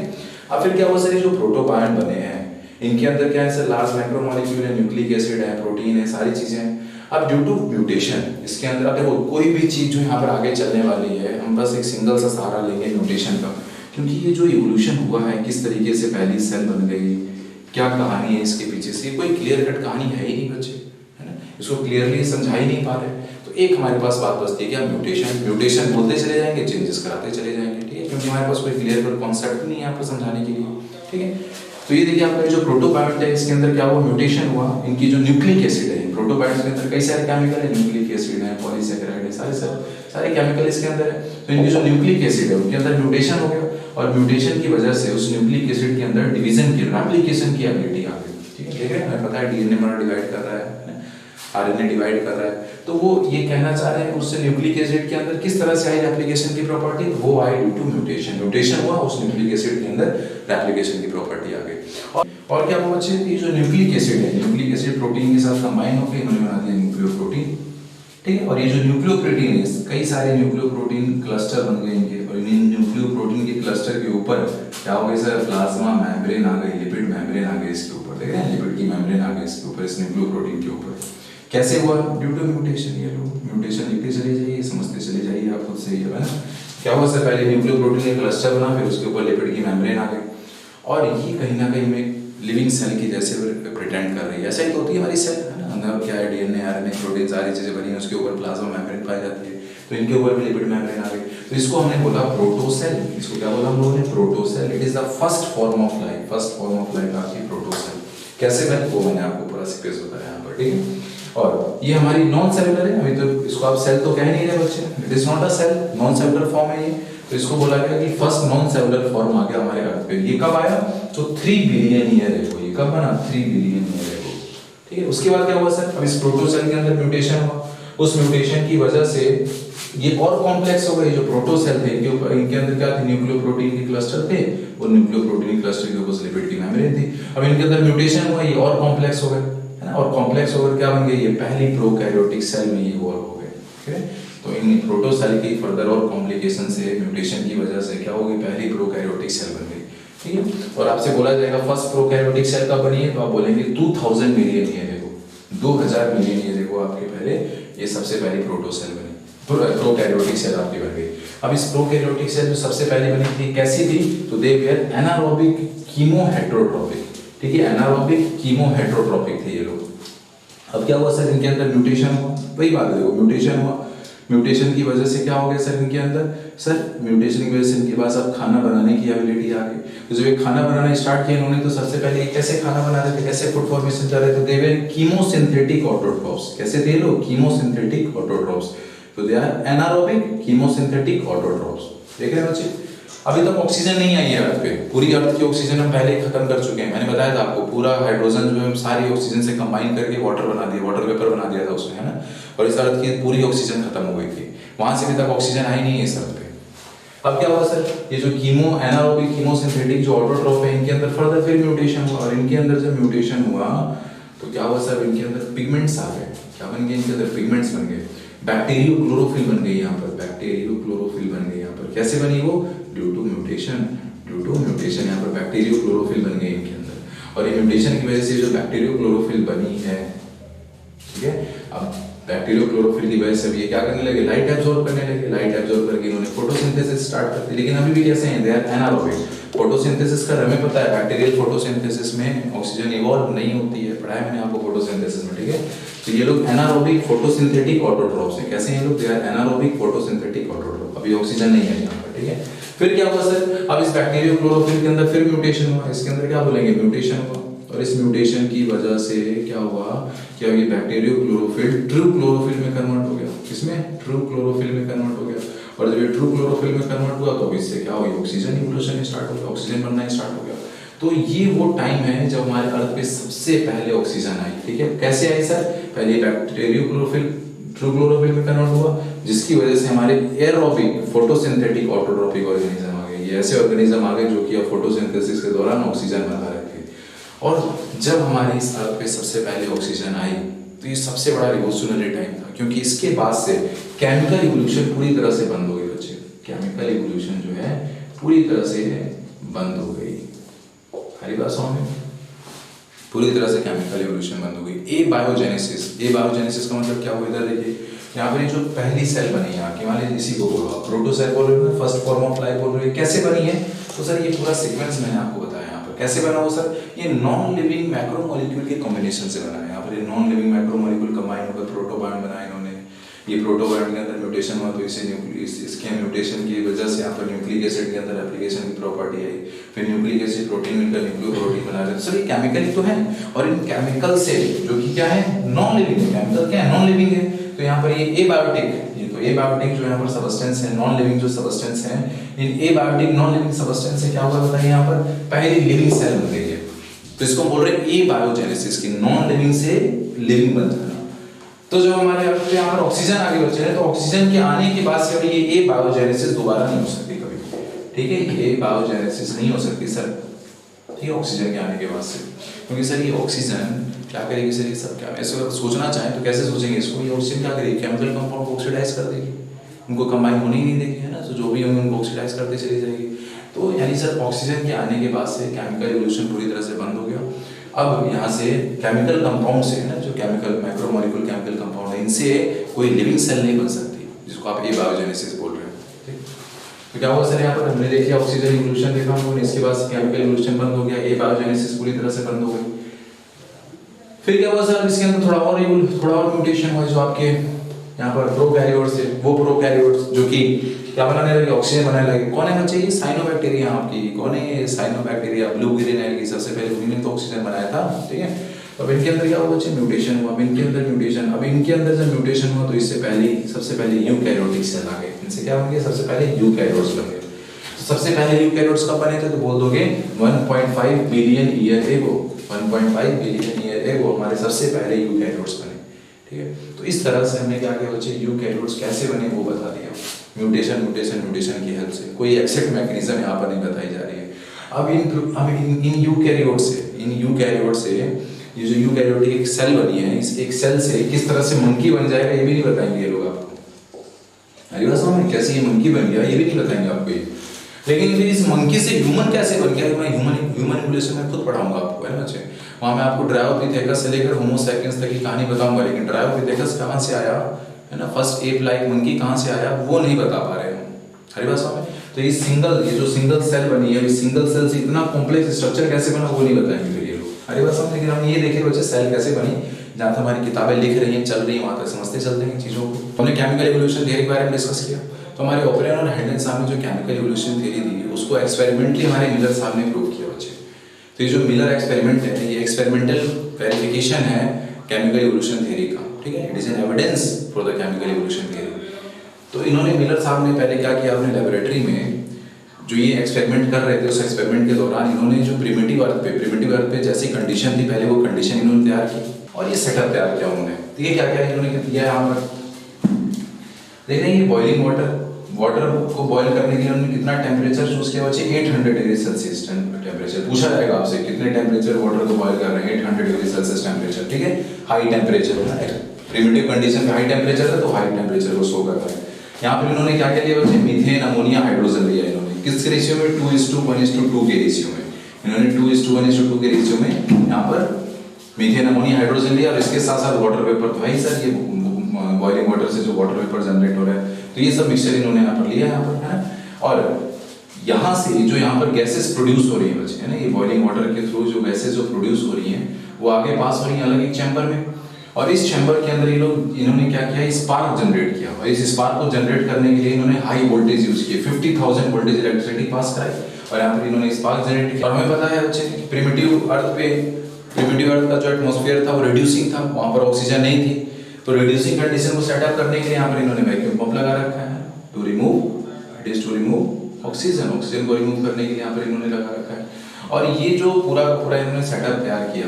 अब फिर क्या हुआ सर, ये जो प्रोटोबायोन्ट बने हैं इनके अंदर क्या है सर, लार्ज मैक्रोमोलिक्यूल है, न्यूक्लिक एसिड है, प्रोटीन है, सारी चीजें हैं। अब ड्यू टू म्यूटेशन इसके अंदर, अब देखो कोई भी चीज जो यहाँ पर आगे चलने वाली है, हम बस एक सिंगल सा सहारा लेंगे म्यूटेशन का, क्योंकि ये जो इवोल्यूशन हुआ है, किस तरीके से पहली सेल बन गई, क्या कहानी है इसके पीछे से, कोई क्लियर कट कहानी है ही नहीं बच्चे, है ना। इसको क्लियरली समझा ही नहीं पा रहे। तो एक हमारे पास बात बचती है क्या, म्यूटेशन बोलते चले जाएंगे, चेंजेस कराते चले जाएंगे, ठीक है, क्योंकि हमारे पास कोई क्लियर कट कॉन्सेप्ट नहीं है आपको समझाने के लिए, ठीक है। तो ये देखिए आपका जो प्रोटोबायोन्ट है, इसके अंदर क्या हुआ, म्यूटेशन हुआ। इनकी जो न्यूक्लिक एसिड है, प्रोटोबायोन्ट के अंदर कई सारे केमिकल है, न्यूक्लिक एसिड है, पॉलीसैकेराइड है, सारे केमिकल इसके अंदर है। तो इनकी जो न्यूक्लिक एसिड है उनके अंदर म्यूटेशन हो गया, और म्यूटेशन की वजह से उस न्यूक्लिक एसिड के अंदर डिवीजन की, रेप्लिकेशन की एबिलिटी आ गई, ठीक है। हमें पता है डीएनए हमारा डिवाइड कर रहा है, आरएनए डिवाइड कर रहा है, तो वो ये कहना चाह रहे हैं उससे न्यूक्लिक एसिड के अंदर किस तरह से आई रेप्लिकेशन की प्रॉपर्टी, वो आई ड्यू टू म्यूटेशन, म्यूटेशन हुआ उस न्यूक्लिक एसिड के अंदर रेप्लिकेशन की प्रॉपर्टी आ गई। और क्या हुआ बच्चे, ये जो न्यूक्लिक एसिड है, न्यूक्लिक एसिड प्रोटीन के साथ कंबाइन होकर इन्होंने बना दिया न्यूक्लियोप्रोटीन, ठीक है। और ये जो न्यूक्लियोप्रोटीन है, कई सारे न्यूक्लियोप्रोटीन क्लस्टर बन गए इनके, और इन न्यूक्लियोप्रोटीन के क्लस्टर के ऊपर क्या हो गया सर, प्लाज्मा मेम्ब्रेन आ गई, लिपिड मेम्ब्रेन आ गई इसके ऊपर, देख रहे हैं लिपिड की मेम्ब्रेन आ गई इसके ऊपर, इस न्यूक्लियोप्रोटीन के ऊपर। कैसे हुआ, ड्यू टू म्यूटेशन। ये लोग म्यूटेशन लिखते चले जाइए, समझते चले जाइए, आप खुद से ही है ना। क्या हुआ सर, पहले न्यूक्लियोप्रोटीन का क्लस्टर बना, फिर उसके ऊपर लिपिड की मेम्ब्रेन आ गई, और ये कहीं ना कहीं में लिविंग सेल की जैसे प्रिटेंड कर रही है। ऐसा ही तो होती है हमारी सेल, है ना, अंदर क्या है, डीएनए, आरएनए, प्रोटीन, सारी चीजें बनी है, उसके ऊपर प्लाज्मा मेम्ब्रेन पाई जाती है, तो इनके ऊपर भी लिपिड मेम्ब्रेन आ गई। तो इसको हमने बोला प्रोटोसेल। इसको क्या बोला हम लोगों ने, protocell. It is the first form of life, first form of life आपकी प्रोटोसेल। कैसे बने वो मैंने आपको पूरा सीक्वेंस बताया यहाँ पर, ठीक है। और ये हमारी नॉन सेलुलर है, अभी तो इसको आप सेल तो कह नहीं रहे बच्चे, it is not a cell, non cellular form है ये। तो इसको बोला गया कि फर्स्ट नॉन सेलुलर फॉर्म आ गया हमारे अर्थ पे। ये कब आया, तो 3 बिलियन ईयर एगो, ये कब बना, 3 बिलियन ईयर एगो, ठीक है। उसके बाद क्या हुआ सर, अब इस प्रोटोसेल के अंदर म्यूटेशन हुआ, उस म्यूटेशन की वजह से ये और कॉम्प्लेक्स हो गए। जो प्रोटोसेल थे इनके ऊपर, इनके अंदर क्या थे, न्यूक्लियोप्रोटीन के क्लस्टर थे, और न्यूक्लियोप्रोटीन क्लस्टर के ऊपर लिपिड की मेम्ब्रेन थी। अब इनके अंदर म्यूटेशन हुआ, ये और कॉम्प्लेक्स हो गए, है ना, और कॉम्प्लेक्स होकर क्या बन गए, ये पहली प्रोकैरियोटिक सेल में ये इवॉल्व हो गए, ठीक है। तो इन प्रोटोसेल की फर्दर और कॉम्प्लिकेशन से, म्यूटेशन की वजह से क्या होगी, पहली प्रोकैरियोटिक सेल बन गई, ठीक है। और आपसे बोला जाएगा फर्स्ट प्रोकैरियोटिक सेल कब बनी है, तो आप बोलेंगे 2000 million year ago, 2000 million year ago आपके पहले ये सबसे पहली प्रोटोसेल बनी, प्रोकैरियोटिक सेल आपकी बन गई। अब इस प्रोकैरियोटिक सेल जो सबसे पहले बनी थी कैसी थी, तो दे वेयर एनारोबिक कीमोहेटेरोट्रोपिक, ठीक है, एनारोबिक कीमोहेटेरोट्रोपिक थे ये लोग। अब क्या हुआ सर, इनके अंदर म्यूटेशन हुआ, वही बात है, देखो म्यूटेशन हुआ, म्यूटेशन की वजह से क्या हो गया सर इनके अंदर, सर म्यूटेशन की वजह से इनके पास अब खाना बनाने की एबिलिटी आ गई। तो जब ये खाना बनाना स्टार्ट किया इन्होंने, तो सबसे पहले कैसे खाना बना रहे थे, कैसे फूड फॉर्मेशन कर रहे थे, दे वर कीमोसिंथेटिक ऑटोट्रोफ्स। कैसे थे लोग, कीमोसिंथेटिक ऑटोट्रोफ्स। तो दे आर एनारोबिक कीमोसिंथेटिक ऑटोट्रोफ्स। देख रहे हैं बच्चे, अभी तक ऑक्सीजन नहीं आई है अर्थ पे, पूरी अर्थ की ऑक्सीजन हम पहले ही खत्म कर चुके हैं। मैंने बताया था आपको, पूरा हाइड्रोजन जो है सारी ऑक्सीजन से कंबाइन करके वाटर बना दिया, वाटर वेपर बना दिया था उसमें, है ना। और इस अर्थ की पूरी ऑक्सीजन खत्म हो गई थी, वहां से अभी तक ऑक्सीजन आई नहीं है इस अर्थ पे। अब क्या हुआ सर, ये जो कीमो एनारोबिक कीमोसिंथेटिक जो ऑटोट्रोफ है, इनके अंदर फर्दर फिर म्यूटेशन हुआ, और इनके अंदर जब म्यूटेशन हुआ तो क्या हुआ सर, इनके अंदर पिगमेंट्स आ गए। क्या बन गए, इनके अंदर पिगमेंट्स बन गए, बैक्टीरियोक्लोरोफिल बन गई यहाँ पर, बैक्टीरियोक्लोरोफिल बन गई यहाँ पर। कैसे बनी वो, due to mutation, due to mutation यहाँ पर बैक्टीरियोक्लोरोफिल बन गई इनके अंदर। और ये म्यूटेशन की वजह से जो बैक्टीरियोक्लोरोफिल बनी है, ठीक है, अब बैक्टीरियोक्लोरोफिल की वजह से ये क्या करने लगे, लाइट एब्जॉर्ब करने लगे, लाइट एब्जॉर्ब करके इन्होंने फोटोसिंथेसिस स्टार्ट कर दी। लेकिन अभी भी कैसे हैं, दे आर एनारोबिक। फोटोसिंथेसिस का हमें पता है, बैक्टीरियल फोटोसिंथेसिस में ऑक्सीजन इवॉल्व नहीं होती है, पढ़ाया मैंने आपको फोटोसिंथेसिस में, ठीक है। तो ये लोग एनारोबिक फोटोसिंथेटिक ऑटोट्रोफ्स हैं। कैसे हैं ये लोग, they are anaerobic photosynthetic autotroph. अभी ऑक्सीजन नहीं है यहाँ पर, ठीक है। फिर क्या हुआ सर, अब इस बैक्टीरियोक्लोरोफिल के अंदर फिर म्यूटेशन हुआ, इसके अंदर क्या बोलेंगे, म्यूटेशन हुआ। और इस म्यूटेशन की वजह से क्या हुआ, क्या ये बैक्टीरियोक्लोरोफिल ट्रू क्लोरोफिल में कन्वर्ट हो गया, किसमें, ट्रू क्लोरोफिल में कन्वर्ट हो गया। और जब ये ट्रू क्लोरोफिल में कन्वर्ट हुआ तो इससे क्या हुआ, ऑक्सीजन इवोल्यूशन स्टार्ट हो गया, ऑक्सीजन बनना स्टार्ट हो गया। तो ये वो टाइम है जब हमारे अर्थ पे सबसे पहले ऑक्सीजन आई, ठीक है। कैसे आई सर, पहले बैक्टीरियोक्लोरोफिल ट्रू क्लोरोफिल में कन्वर्ट हुआ, जिसकी वजह से हमारे एरोबिक फोटोसिंथेटिक ऑटोट्रोपिक ऑर्गेनिज्म आ गए। ये ऐसे ऑर्गेनिज्म आ गए जो कि फोटोसिंथेसिस के दौरान ऑक्सीजन बना रहे थे। और जब हमारे इस अर्थ पे सबसे पहले ऑक्सीजन आई तो ये सबसे बड़ा रिवोल्यूशनरी टाइम था, क्योंकि इसके बाद से केमिकल इवोल्यूशन पूरी तरह से बंद हो गई बच्चे। केमिकल इवोल्यूशन जो है पूरी तरह से बंद हो गई। हरी बात समझ में, पूरी तरह से केमिकल इवोल्यूशन बंद हो गई। ए बायोजेनेसिस, ए बायोजेनेसिस का मतलब क्या हुआ, इधर देखिए यहाँ पर जो पहली सेल बनी यहाँ की, मान लीजिए इसी को बोलो आप प्रोटोसेल बोल रहे हो, फर्स्ट फॉर्म ऑफ लाइफ बोल रहे हो, कैसे बनी है। तो सर ये पूरा सीक्वेंस मैंने आपको बताया यहाँ पर कैसे बना हो सर, ये नॉन लिविंग मैक्रोमोलिक्यूल के कॉम्बिनेशन से बना है। यहाँ पर ये नॉन लिविंग मैक्रोमोलिक्यूल कंबाइन होकर प्रोटोबायन बनाया इन्होंने। ये प्रोटोबायन के अंदर म्यूटेशन हुआ तो इसके म्यूटेशन की वजह से यहाँ पर न्यूक्लिक एसिड के अंदर एप्लीकेशन की प्रॉपर्टी आई, फिर न्यूक्लिक एसिड प्रोटीन मिलकर न्यूक्लियोप्रोटीन बना रहे हैं। सर ये केमिकल तो है, और इन केमिकल से जो कि क्या है, नॉन लिविंग है। केमिकल क्या है, नॉन लिविंग है। तो यहाँ पर ये एबायोटिक, ये तो एबायोटिक जो यहाँ पर सबस्टेंस है, नॉन लिविंग जो सबस्टेंस है, इन एबायोटिक नॉन लिविंग सबस्टेंस से क्या हुआ बताइए, यहाँ पर पहली लिविंग सेल बन गई है। तो इसको बोल रहे हैं एबायोजेनेसिस की, नॉन लिविंग से लिविंग बन जाना। तो जब हमारे अर्थ पे यहाँ पर ऑक्सीजन आगे बचे हैं, तो ऑक्सीजन के आने के बाद से ये ए बायोजेनेसिस दोबारा नहीं हो सकती कभी, ठीक है, ये बायोजेनेसिस नहीं हो सकती सर, ठीक है, ऑक्सीजन के आने के बाद से, क्योंकि सर ये ऑक्सीजन क्या करेगी सर, ये सब क्या ऐसे अगर सोचना चाहें तो कैसे सोचेंगे इसको, ये ऑक्सीजन क्या करेगी, केमिकल कंपाउंड को ऑक्सीडाइज कर देगी, उनको कंबाइन होने ही नहीं देगी, है ना, तो जो भी होंगे उनको ऑक्सीडाइज करते चली जाएगी। तो यानी सर ऑक्सीजन के आने के बाद से केमिकल इवोल्यूशन पूरी तरह से बंद हो गया। अब यहाँ से केमिकल कंपाउंड से, ना, जो केमिकल मैक्रोमोलिक्यूल केमिकल कंपाउंड है, इनसे कोई लिविंग सेल नहीं बन सकती, जिसको आप ए बायोजेनेसिस बोल रहे हैं। तो क्या हुआ सर, यहाँ पर हमने देखिए ऑक्सीजन इवोल्यूशन देखा हमने, इसके बाद केमिकल इवोल्यूशन बंद हो गया, ए बायोजेनेसिस पूरी तरह से बंद हो गई। फिर क्या हुआ सर, इसके अंदर थोड़ा और म्यूटेशन हुआ, जो आपके यहाँ पर प्रोकैरियोट्स थे, वो प्रोकैरियोट्स जो कि क्या बनाने लगे, ऑक्सीजन बनाने लगे। कौन है बच्चे, ये साइनोबैक्टीरिया आपकी, कौन है ये साइनोबैक्टीरिया, ब्लू ग्रीन एल्गी, सबसे पहले उन्हीं ने तो ऑक्सीजन बनाया था, ठीक है। अब इनके अंदर क्या हुआ बच्चे, म्यूटेशन हुआ, अब इनके अंदर म्यूटेशन, अब इनके अंदर जब म्यूटेशन हुआ तो इससे पहले सबसे पहले यूकैरियोटिक सेल आ गए, इनसे क्या बन गए, सबसे पहले यूकैरियोट्स बन गए। सबसे पहले यूकैरियोट्स कब बने थे, तो बोल दोगे 1.5 बिलियन ईयर एगो, 1.5 बिलियन ईयर एगो हमारे सबसे पहले यूकैरियोट्स बने, ठीक है। तो इस तरह से हमने क्या किया बच्चे, यूकैरियोट्स कैसे बने वो बता दिया, म्यूटेशन की हेल्प से। कोई एक्सेप्ट मैकेनिज्म यहाँ पर नहीं बताई जा रही है। अब इन यूकैरियोट से ये जो यूकैरियोटिक एक सेल बनी है, इस एक सेल से किस तरह से मंकी बन जाएगा ये भी नहीं बताएंगे ये लोग आपको। अरे बस हमें कैसे ये मंकी बन गया ये भी नहीं बताएंगे आपको ये। लेकिन फिर इस मंकी से ह्यूमन कैसे बन गया, मैं ह्यूमन इवोल्यूशन में खुद पढ़ाऊंगा आपको, है ना बच्चे। वहाँ मैं आपको ड्रायोपिथेकस से लेकर होमो सैपियंस तक की कहानी बताऊंगा, लेकिन ड्रायोपिथेकस कहाँ से आया, है ना, फर्स्ट एप लाइक मंकी कहाँ से आया वो नहीं बता पा रहे हम। हरी बात समझ। तो ये जो सिंगल सेल बनी है, इस सिंगल सेल से इतना कॉम्प्लेक्स स्ट्रक्चर कैसे बना वो नहीं बताएंगे फिर ये लोग। हरी बात समझ। लेकिन हम ये देखे बच्चे सेल कैसे बनी, जहाँ तक हमारी किताबें लिख रही हैं, चल रही हैं, वहाँ तक समझते चलते हैं चीज़ों को। हमने केमिकल इवोल्यूशन थियरी के बारे में डिस्कस किया। तो हमारे ओपरेन और हेडन साहब ने जो केमिकल इवोल्यूशन थियरी दी उसको एक्सपेरिमेंटली हमारे मिलर साहब ने प्रूव किया बच्चे। तो ये जो मिलर एक्सपेरिमेंट है, ये एक्सपेरिमेंटल वेरिफिकेशन है केमिकल इवोल्यूशन थियरी का, ठीक है। It is an evidence for the chemical evolution theory. तो इन्होंने मिलर साहब ने पहले क्या किया, अपने लेबोरेटरी में जो ये एक्सपेरिमेंट कर रहे थे, उस एक्सपेरिमेंट के दौरान इन्होंने जो प्रिमिटिव अर्थ पे जैसी कंडीशन थी पहले, वो कंडीशन इन्होंने तैयार की और ये सेटअप तैयार किया उन्होंने। तो ये क्या क्या इन्होंने किया यहाँ पर देख रहे हैं, ये बॉइलिंग वाटर को बॉईल करने के लिए उन्होंने कितना टेम्परेचर चूज किया बच्चे, 800 डिग्री सेल्सियस टेम्परेचर। पूछा जाएगा आपसे कितने टेम्परेचर वाटर को बॉईल कर रहे हैं, 800 डिग्री सेल्सियस टेम्परेचर, ठीक है। हाई टेम्परेचर है, प्रिमिटिव कंडीशन में हाई टेम्परेचर है तो हाई टेम्परेचर को शो कर रहा है। यहाँ पर इन्होंने क्या क्या लिया बच्चे, मीथेन अमोनिया हाइड्रोजन लिया इन्होंने। किस रेशियो में, 2:1:2 के रेशियो में। इन्होंने 2:1:2 के रेशियो में यहाँ पर मीथेन अमोनिया हाइड्रोजन लिया और इसके साथ साथ वाटर वेपर। तो भाई सर ये बॉइलिंग वाटर से जो वाटर वेपर जनरेट हो रहा है, तो ये सब मिक्सचर इन्होंने यहाँ पर लिया यहाँ पर, है। और यहाँ से जो यहाँ पर गैसेस प्रोड्यूस हो रही है बच्चे, है ना, ये बॉइलिंग वाटर के थ्रू जो गैसेस जो प्रोड्यूस हो रही हैं वो आगे पास हो रही हैं अलग एक चैम्बर में। और इस चैम्बर के अंदर इन्होंने क्या किया, स्पार्क जनरेट किया। और इस स्पार्क को जनरेट करने के लिए इन्होंने हाई वोल्टेज यूज किए, 50,000 वोल्टेज इलेक्ट्रिसिटी पास कराई और यहाँ पर इन्होंने स्पार्क जनरेट किया। और हमें पता है बच्चे प्रिमिटिव अर्थ का जो एटमॉस्फेयर था वो रिड्यूसिंग था, वहाँ पर ऑक्सीजन नहीं थी। तो रिड्यूसिंग कंडीशन को सेटअप करने के लिए यहाँ पर इन्होंने वैक्यूम पंप लगा रखा है टू रिमूव ऑक्सीजन को रिमूव करने के लिए यहाँ पर इन्होंने लगा रखा है। और ये जो पूरा का पूरा इन्होंने सेटअप तैयार किया,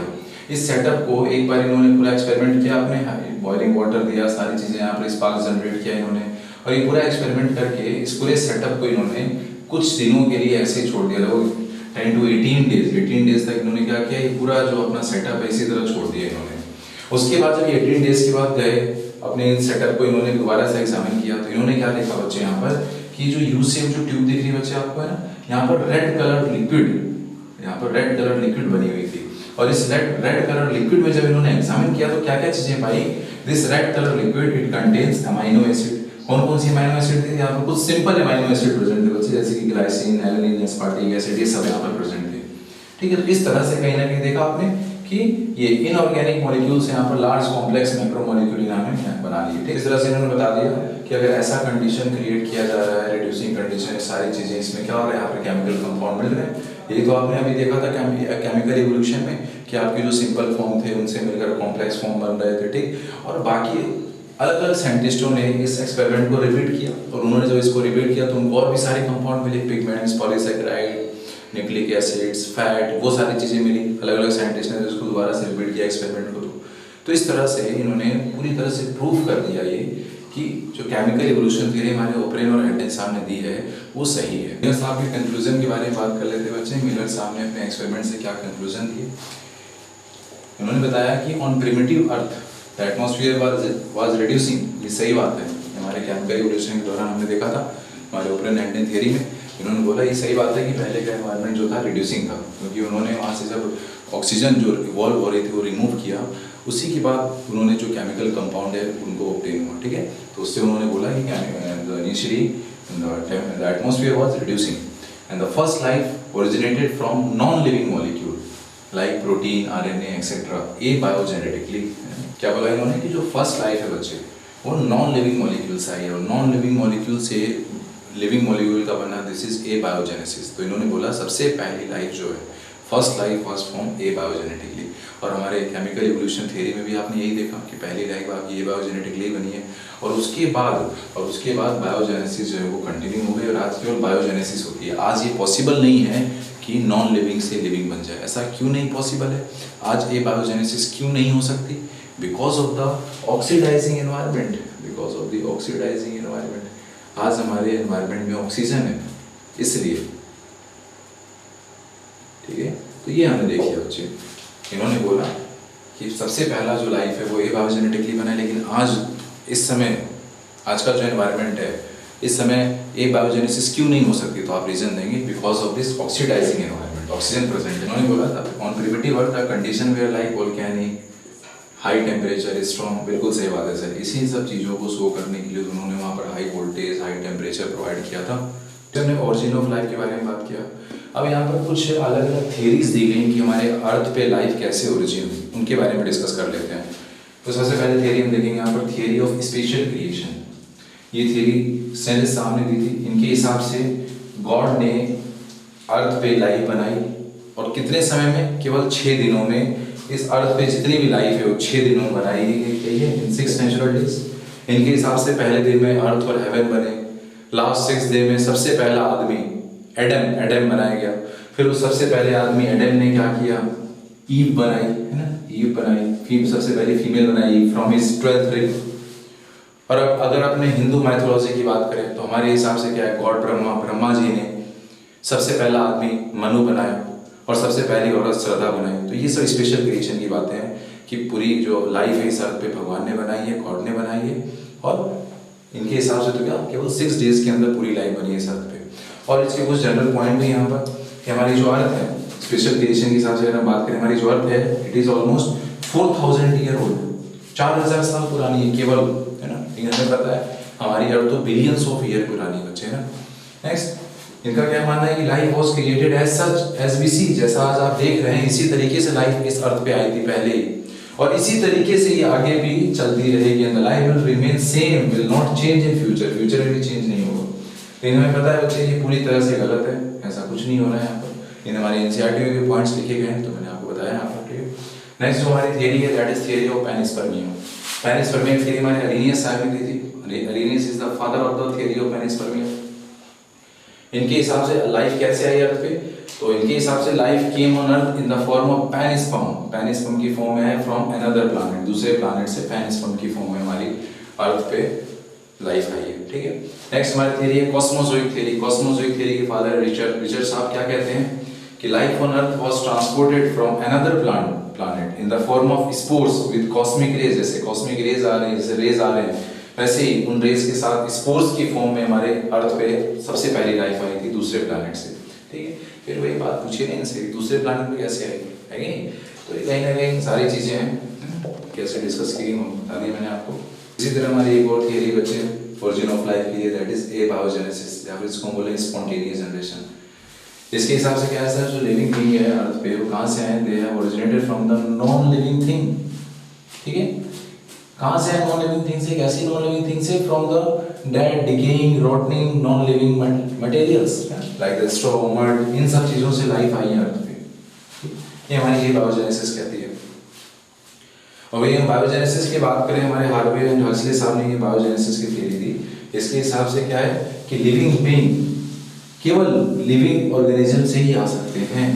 इस सेटअप को एक बार इन्होंने पूरा एक्सपेरिमेंट किया, अपने बॉइलिंग वाटर दिया, सारी चीजें यहाँ पर स्पार्क जनरेट किया इन्होंने। और ये पूरा एक्सपेरिमेंट करके इस पूरे सेटअप को इन्होंने कुछ दिनों के लिए ऐसे ही छोड़ दिया, लगभग 10 to 18 डेज तक इन्होंने क्या किया, ये पूरा जो अपना सेटअप है इसी तरह छोड़ दिया इन्होंने। उसके बाद जब 18 डेज के बाद गए अपने सेटअप को इन्होंने दोबारा से एग्जामिन किया, तो इन्होंने क्या देखा बच्चे यहाँ पर कि जो यू शेप जो ट्यूब दिख रही है बच्चे आपको, है ना, यहाँ पर रेड कलर लिक्विड बनी हुई थी। और इस रेड कलर लिक्विड में जब इन्होंने एग्जामिन किया तो क्या क्या चीजें पाई, this red colour liquid it contains amino acid. कौन कौन सी अमाइनो एसिड थी, यहाँ पर कुछ सिंपल अमाइनो एसिड प्रेजेंट थे बच्चे, जैसे कि ग्लाइसिन, एलानिन, एस्पार्टिक एसिड, ये सब यहाँ पर प्रेजेंट थे, ठीक है। तो इस तरह से कहीं ना कहीं देखा आपने कि ये इनऑर्गेनिक मॉलिक्यूल्स यहाँ पर लार्ज कॉम्प्लेक्स मैक्रोमोलिक्यूल इन्होंने बना लिए, ठीक। इस तरह से इन्होंने बता दिया कि अगर ऐसा कंडीशन क्रिएट किया जा रहा है, रिड्यूसिंग कंडीशन, सारी चीजें, इसमें क्या हो रहा है, यहाँ पर केमिकल कंपाउंड मिल रहे हैं। ये तो आपने अभी देखा था केमिकल इवोल्यूशन में कि आपके जो सिंपल फॉर्म थे उनसे मिलकर कॉम्प्लेक्स फॉर्म बन रहे थे, ठीक। और बाकी अलग अलग साइंटिस्टों ने इस एक्सपेरिमेंट को रिपीट किया और उन्होंने जब इसको रिपीट किया तो उनको और भी सारे कंपाउंड मिले, pigments, polysaccharide, nucleic acids, fat, वो सारी चीजें मिली। अलग अलग साइंटिस्ट ने इसको दोबारा से रिपीट किया एक्सपेरिमेंट को। तो इस तरह से इन्होंने पूरी तरह से प्रूव कर दिया ये कि जो केमिकल इवोल्यूशन थ्योरी हमारे ओपरेन और हेडन साहब ने दी है वो सही है। मिलर साहब के कंक्लूजन के बारे में बात कर लेते बच्चे। मिलर साहब ने अपने एक्सपेरिमेंट से क्या कंक्लूजन दिए, उन्होंने बताया कि on primitive earth the atmosphere was reducing. ये सही बात है, हमारे केमिकल इवोल्यूशन के दौरान हमने देखा था हमारे ओपरेन हेडन थ्योरी में। इन्होंने बोला ये सही बात है कि पहले का एनवायरनमेंट जो था रिड्यूसिंग था, क्योंकि उन्होंने वहाँ से जब ऑक्सीजन जो इवॉल्व हो रही थी वो रिमूव किया, उसी के बाद उन्होंने जो केमिकल कंपाउंड है उनको ऑब्टेन हुआ, ठीक है। तो उससे उन्होंने बोला कि initially the atmosphere was reducing and the first life originated from non living molecule like protein, RNA etcetera, abiogenetically. क्या बोला इन्होंने कि जो फर्स्ट लाइफ है बच्चे वो नॉन लिविंग मॉलिक्यूल से आई है, और नॉन लिविंग मॉलिक्यूल से लिविंग मॉलिक्यूल का बना, दिस इज ए बायोजेनेसिस। तो इन्होंने बोला सबसे पहली लाइफ जो है फर्स्ट लाइफ वाज फ्रॉम ए बायोजेनेटिकली। और हमारे केमिकल इवोल्यूशन थ्योरी में भी आपने यही देखा कि पहली लाइफ आपकी ए बायोजेनेटिकली बनी है, और उसके बाद बायोजेनेसिस जो है वो कंटिन्यू हो गई, और आज केवल बायोजेनेसिस होती है। आज ये पॉसिबल नहीं है कि नॉन लिविंग से लिविंग बन जाए। ऐसा क्यों नहीं पॉसिबल है? आज ए बायोजेनेसिस क्यों नहीं हो सकती? Because of the oxidising environment, because of the oxidising environment. आज हमारे एनवायरनमेंट में ऑक्सीजन है, इसलिए, ठीक है। तो ये हमने देख लिया बच्चे। इन्होंने बोला कि सबसे पहला जो लाइफ है वो ए बायोजेनेटिकली बना है, लेकिन आज इस समय आज का जो एनवायरनमेंट है इस समय ए बायोजेनेसिस क्यों नहीं हो सकती? तो आप रीजन देंगे because of this oxidising environment, oxygen present. इन्होंने बोला था on primitive earth the condition where like volcanic, high temperature, strong. बिल्कुल सही बात है सर। इसी सब चीज़ों को शो करने के लिए उन्होंने वहाँ पर high voltage, high temperature provide किया था। तो हमने ऑरिजिन ऑफ लाइफ के बारे में बात किया। अब यहाँ पर कुछ अलग अलग थियरीज दी गई कि हमारे अर्थ पे लाइफ कैसे ओरिजिन हुई, उनके बारे में डिस्कस कर लेते हैं। तो सबसे पहले थियरी हम देखेंगे यहाँ पर, थियरी ऑफ स्पेशल क्रिएशन। ये थियरी स्नेलिस साहब ने दी थी। इनके हिसाब से गॉड ने अर्थ पे लाइफ बनाई, और कितने समय में? केवल 6 दिनों में इस अर्थ पे जितनी भी लाइफ है वो 6 दिनों में बनाई गई है, इन 6 नेचुरल डेज। इनके हिसाब से पहले दिन में अर्थ और हेवन बने, लास्ट 6 डे में सबसे पहला आदमी एडम बनाया गया। फिर उस सबसे पहले आदमी एडम ने क्या किया? ईव बनाई, है ना, ईव बनाई, सबसे पहले फीमेल बनाई फ्रॉम हिज 12th रिब। और अब अगर अपने हिंदू माइथोलॉजी की बात करें तो हमारे हिसाब से क्या है, गॉड ब्रह्मा जी ने सबसे पहला आदमी मनु बनाया, और सबसे पहली औरत श्रद्धा बनाई। तो ये सब स्पेशल क्रिएशन की बातें हैं कि पूरी जो लाइफ है इस अर्थ पे भगवान ने बनाई है, गॉड ने बनाई है, और इनके हिसाब से तो क्या केवल 6 डेज के अंदर पूरी लाइफ बनी है इस अर्थ पे। और इसके कुछ जनरल पॉइंट भी यहाँ पर कि हमारी जो अर्थ है स्पेशल क्रिएशन के हिसाब से अगर हम बात करें, हमारी जो अर्थ है it is almost 4000 year old, 4000 साल पुरानी है केवल, है ना। लेकिन हमें पता है हमारी अर्थ तो बिलियंस ऑफ ईयर पुरानी बच्चे, है ना। नेक्स्ट, इनका क्या मानना है कि life was created as such as we see, जैसा आज आप देख रहे हैं इसी तरीके से लाइफ इस अर्थ पे आई थी पहले ही, और इसी तरीके से ये आगे भी चलती रहेगी। And the life will remain same, will not change in future, future में भी चेंज नहीं होगा। लेकिन हमें पता है बच्चे ये पूरी तरह से गलत है, ऐसा कुछ नहीं हो रहा है यहाँ पर। इन हमारे एनसीईआरटी में भी पॉइंट्स लिखे गए हैं, तो मैंने आपको बताया यहाँ पर। नेक्स्ट जो हमारी थियरी है that is theory of panspermia. Panspermia theory हमारे अरेनियस साहब ने दी थी। Arrhenius is the father of the theory of panspermia. इनके हिसाब से लाइफ कैसे आई अर्थ पे? तो इनके हिसाब से life came on earth in the form of pansperm. Pansperm की फॉर्म में है फ्रॉम अनदर प्लैनेट, दूसरे प्लैनेट से पैनिस्पर्म की फॉर्म में हमारी अर्थ पे लाइफ आई है, ठीक है। नेक्स्ट हमारी थियरी है कॉस्मोजोइक थियरी। कॉस्मोजोइक थियरी के फादर रिचर्ड साहब क्या कहते हैं कि life on earth was transported from another planet in the form of spores with cosmic rays. जैसे कॉस्मिक रेज आ रहे हैं, जैसे रेज आ रहे हैं, वैसे ही उन रेज के साथ स्पोर्स की फॉर्म में हमारे अर्थ पे सबसे पहली लाइफ आई थी दूसरे प्लैनेट से, ठीक है। फिर वही बात पूछिए ना इनसे, दूसरे प्लैनेट पे कैसे आएगी, है कि नहीं। तो कहीं ना कहीं सारी चीजें हैं, कैसे डिस्कस की बता दी मैंने आपको। इसी तरह हमारी एक और थियरी बच्चे ओरिजिन ऑफ लाइफ की है, दैट इज एबायोजेनेसिस, या फिर इसको बोले स्पॉन्टेनियस जनरेशन। इसके हिसाब से क्या है सर, जो लिविंग थिंग है अर्थ पे वो कहाँ से आए? They have originated from the non living thing, ठीक है। कहाँ से आए नॉन लिविंग थिंग से? कैसी नॉन लिविंग थिंग से? From the dead, decaying, rotting non living materials like the straw, mud, इन सब चीजों से लाइफ आई है अर्थ पे। ये हमारी बायोजेनेसिस कहती है। और वही हम बायोजेनेसिस की बात करें, हमारे हार्वे एंड हर्सले साहब ने ये बायोजेनेसिस की थ्योरी दी। इसके हिसाब से क्या है कि लिविंग बीइंग केवल लिविंग ऑर्गेनिज्म से ही आ सकते हैं।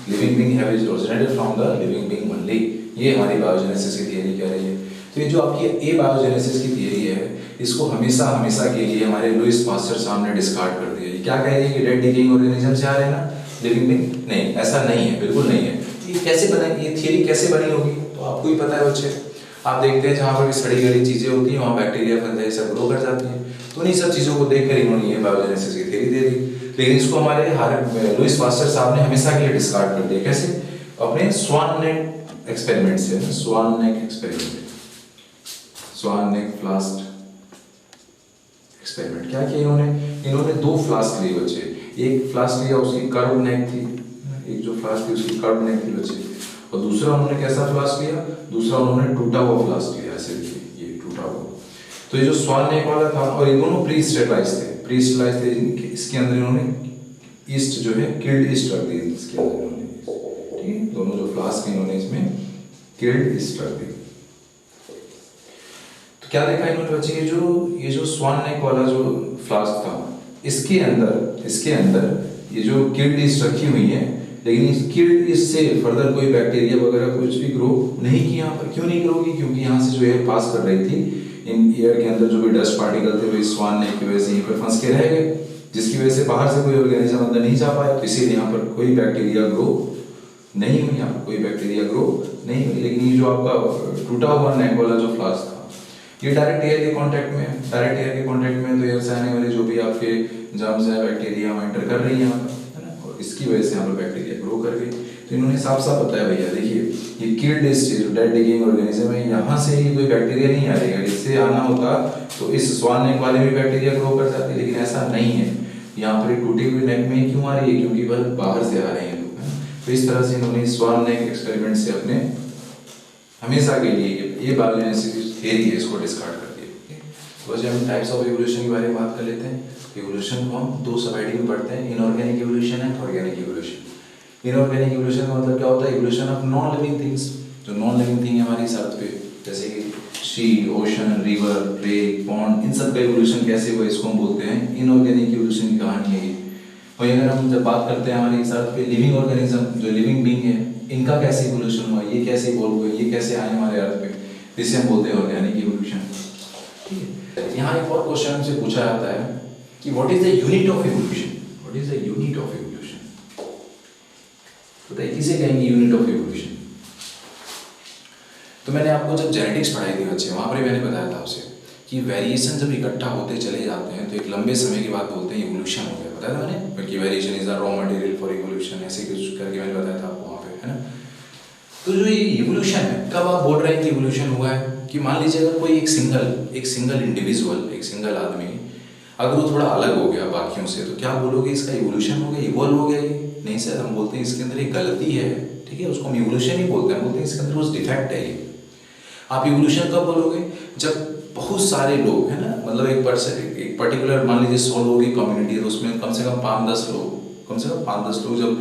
Living being have is originated from the living being only. ये हमारी बायोजेनेसिस की थियरी कह रही है। तो ये जो आपकी ए बायोजेनेसिस की थियरी है, इसको हमेशा हमेशा के लिए हमारे लुईस पास्चर साहब ने डिस्कार्ड कर दिया। ये क्या कह रही है कि डेड डिकेइंग ऑर्गेनिज्म से आ रहे हैं ना, लिविंग बीइंग नहीं, ऐसा नहीं है, बिल्कुल नहीं है। ये कैसे बना, ये थियरी कैसे बनी होगी तो आपको ही पता है बच्चे। आप देखते हैं जहाँ पर भी सड़ी गली चीजें होती हैं वहाँ बैक्टीरिया फंजाई सब ग्रो कर जाती हैं। तो उन्हीं सब चीजों को देखकर इन्होंने ये बायोजेनेसिस की थियरी दे दी। लेकिन इसको हमारे लुईस पास्चर साहब ने हमेशा के लिए डिस्कार्ड कर दिया। कैसे? अपने स्वान नेक एक्सपेरिमेंट से, स्वान नेक एक्सपेरिमेंट, स्वान नेक फ्लास्क एक्सपेरिमेंट। क्या किया इन्होंने दो फ्लास्क लिए बच्चे। एक फ्लास्क लिया उसकी कर्व नेक थी, एक जो फ्लास्क थी उसकी कर्व नेक थी बच्चे, और दूसरा उन्होंने कैसा फ्लास्क लिया, दूसरा उन्होंने टूटा हुआ फ्लास्क लिया, ऐसे देखिए ये टूटा हुआ। तो ये जो स्वान नेक वाला था, और ये दोनों प्री स्टेरलाइज थे, इसके अंदर इन्होंने ईस्ट जो है किल्ड ईस्ट रख दी इसके अंदर इन्होंने, ठीक है। दोनों जो फ्लास्क इन्होंने इसमें किल्ड ईस्ट रख दी। तो क्या देखा इन्होंने बच्चे, ये जो स्वान नेक वाला जो फ्लास्क था, इसके अंदर ये जो किल्ड ईस्ट रखी हुई है, लेकिन इस किल्ड ईस्ट से फर्दर कोई बैक्टीरिया वगैरह कुछ भी ग्रो नहीं की यहाँ पर। क्यों नहीं ग्रो की? क्योंकि यहाँ से जो एयर पास कर रही थी, इन एयर के अंदर जो भी डस्ट पार्टिकल थे वो इस स्वान नेक की वजह से यहीं पर फंस के रह गए, जिसकी वजह से बाहर से कोई ऑर्गेनिज्म अंदर नहीं जा पाया। तो इसीलिए यहाँ पर कोई बैक्टीरिया ग्रो नहीं हुई, यहाँ पर कोई बैक्टीरिया ग्रो नहीं हुई। लेकिन ये जो आपका टूटा हुआ नेक वाला जो फ्लास्क था, ये डायरेक्ट एयर के कांटेक्ट में है, तो एयर से आने वाले जो भी आपके जर्म्स हैं, बैक्टीरिया एंटर कर रही है यहाँ पर, है ना, और इसकी वजह से यहाँ पर बैक्टीरिया ग्रो कर गई। तो इन्होंने साफ साफ बताया भैया, देखिए ये किल्ड ईस्ट जो डेड डिकेइंग ऑर्गेनिज्म है, यहाँ से ही कोई बैक्टीरिया नहीं आ रही। इससे आना होता तो इस स्वान नेक वाले में बैक्टीरिया ग्रो कर जाते, लेकिन ऐसा नहीं है। यहाँ पर टूटी हुई नेक में क्यों आ रही है? क्योंकि वह बाहर से आ रहे हैं लोग, है ना। तो इस तरह से इन्होंने स्वान नेक एक्सपेरिमेंट से अपने हमेशा के लिए ये बायोजेनेसिस थियरी है, इसको डिस्कार्ड कर दिया। तो वैसे हम टाइप्स ऑफ इवोल्यूशन के बारे में बात कर लेते हैं। इवोल्यूशन को हम दो सब हेडिंग में पढ़ते हैं, inorganic evolution and organic evolution. Inorganic evolution का मतलब क्या होता है? Evolution of non living things. जो नॉन लिविंग थिंग है हमारी इस अर्थ पे, जैसे कि सी, ओशन, रिवर, लेक, पॉन्ड, इन सब का इवोल्यूशन कैसे हुआ, इसको हम बोलते हैं इनऑर्गेनिक इवोल्यूशन की कहानी है ये। और अगर हम जब बात करते हैं हमारी इस अर्थ पे लिविंग ऑर्गेनिज्म, जो लिविंग बीइंग है, इनका कैसे इवोल्यूशन हुआ, ये कैसे इवॉल्व हुए, ये कैसे आए हमारे अर्थ पे, जिसे हम बोलते हैं ऑर्गेनिक इवोल्यूशन, ठीक है। यहाँ एक और क्वेश्चन हमसे पूछा जाता है कि what is the unit of evolution, what is the unit of evolution. बताइए किसे कहेंगे यूनिट ऑफ इवोल्यूशन? तो मैंने आपको जब जेनेटिक्स पढ़ाई थी बच्चे, वहां पर मैंने बताया था आपसे कि वेरिएशन जब इकट्ठा होते चले जाते हैं तो एक लंबे समय के बाद बोलते हैं इवोल्यूशन हो गया। बताया था मैंने, बल्कि variation is the raw material for evolution, ऐसे कुछ करके मैंने बताया था आपको वहाँ पे, है ना। तो जो ये इवोल्यूशन है, कब आप बोल रहे हैं कि इवोल्यूशन हुआ है, कि मान लीजिए अगर कोई एक सिंगल इंडिविजुअल, एक सिंगल आदमी अगर वो थोड़ा अलग हो गया बाकियों से, तो क्या बोलोगे इसका इवोल्यूशन हो गया, इवॉल्व हो गया? ये नहीं सर, हम बोलते हैं इसके अंदर एक गलती है, ठीक है, उसको हम इवोल्यूशन ही बोलते हैं, बोलते हैं इसके अंदर कुछ डिफेक्ट है ये। आप इवोल्यूशन कब बोलोगे? जब बहुत सारे लोग, है ना, मतलब एक पर्टिकुलर मान लीजिए 100 लोगों की कम्युनिटी है, तो उसमें कम से कम 5-10 लोग जब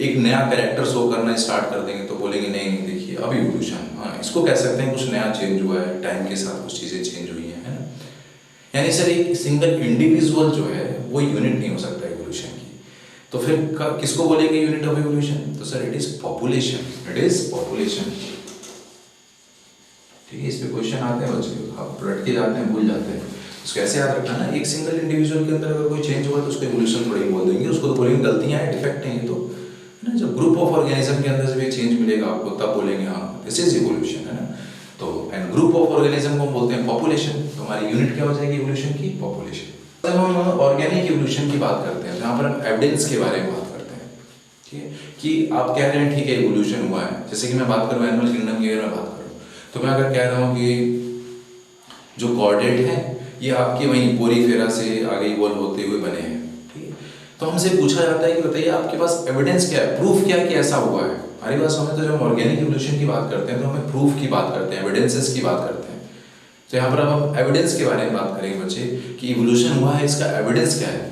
एक नया कैरेक्टर शो करना स्टार्ट कर देंगे तो बोलेंगे नहीं देखिए अब इवोल्यूशन, हाँ इसको कह सकते हैं, कुछ नया चेंज हुआ है, टाइम के साथ कुछ चीज़ें चेंज हुई हैं, है ना। यानी सर एक सिंगल इंडिविजुअल जो है वो यूनिट नहीं हो सकता इवोल्यूशन की। तो फिर किसको बोलेंगे यूनिट ऑफ इवोल्यूशन? तो सर इट इज पॉपुलेशन, ठीक है। इस पे क्वेश्चन आते हैं बच्चे, आप रटके जाते हैं, भूल जाते हैं। उसको ऐसे याद रखना ना, एक सिंगल इंडिविजुअल के अंदर अगर कोई चेंज हुआ तो उसको इवोल्यूशन थोड़ी बोल देंगे, उसको तो बोलेंगे गलतियां हैं, डिफेक्ट हैं ये तो, है ना। जब ग्रुप ऑफ ऑर्गेनिज्म के अंदर से भी चेंज मिलेगा आपको तब बोलेंगे हाँ दिस इज इवोल्यूशन, है ना। तो एंड ग्रुप ऑफ ऑर्गेनिज्म को हम बोलते हैं पॉपुलेशन। तो हमारी यूनिट क्या हो जाएगी इवोल्यूशन की? पॉपुलेशन। जब हम ऑर्गेनिक इवोल्यूशन की बात करते हैं तो यहाँ पर हम एविडेंस के बारे में बात करते हैं, ठीक है, कि आप कह रहे हैं ठीक है इवोल्यूशन हुआ है। जैसे कि मैं बात करूँ एनिमल किंगडम की, अगर मैं बात करूँ तो मैं अगर कह रहा हूँ कि जो कॉर्डेट है ये आपके वहीं पोरीफेरा से आगे इवॉल्व होते हुए बने हैं, ठीक है। तो हमसे पूछा जाता है कि बताइए आपके पास एविडेंस क्या है, प्रूफ क्या है कि ऐसा हुआ है। हमारी बात समझ, तो जब हम ऑर्गेनिक इवोल्यूशन की बात करते हैं तो हमें प्रूफ की बात करते हैं, एविडेंसेस की बात करते हैं। तो यहाँ पर अब हम एविडेंस के बारे में बात करेंगे बच्चे कि इवोल्यूशन हुआ है, इसका एविडेंस क्या है।